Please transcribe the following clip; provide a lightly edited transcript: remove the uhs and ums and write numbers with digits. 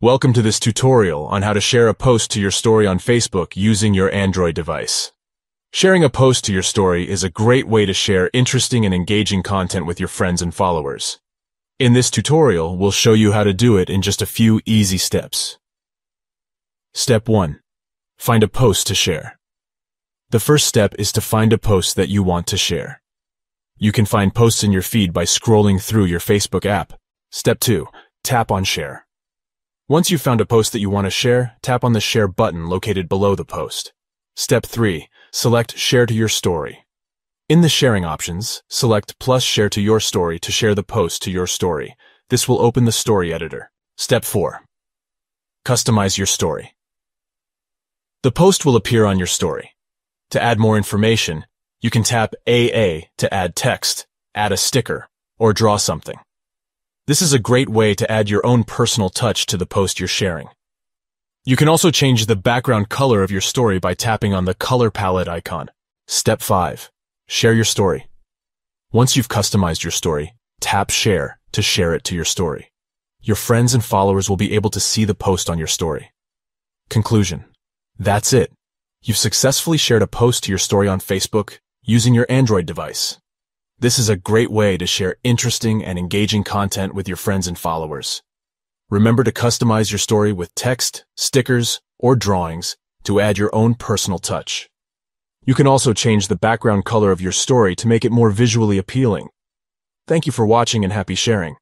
Welcome to this tutorial on how to share a post to your story on Facebook using your Android device. Sharing a post to your story is a great way to share interesting and engaging content with your friends and followers. In this tutorial, we'll show you how to do it in just a few easy steps. Step 1. Find a post to share. The first step is to find a post that you want to share. You can find posts in your feed by scrolling through your Facebook app. Step 2. Tap on Share. Once you've found a post that you want to share, tap on the Share button located below the post. Step 3. Select Share to your story. In the sharing options, select plus Share to your story to share the post to your story. This will open the story editor. Step 4. Customize your story. The post will appear on your story. To add more information, you can tap AA to add text, add a sticker, or draw something. This is a great way to add your own personal touch to the post you're sharing. You can also change the background color of your story by tapping on the color palette icon. Step 5. Share your story. Once you've customized your story, tap Share to share it to your story. Your friends and followers will be able to see the post on your story. Conclusion. That's it. You've successfully shared a post to your story on Facebook using your Android device. This is a great way to share interesting and engaging content with your friends and followers. Remember to customize your story with text, stickers, or drawings to add your own personal touch. You can also change the background color of your story to make it more visually appealing. Thank you for watching and happy sharing.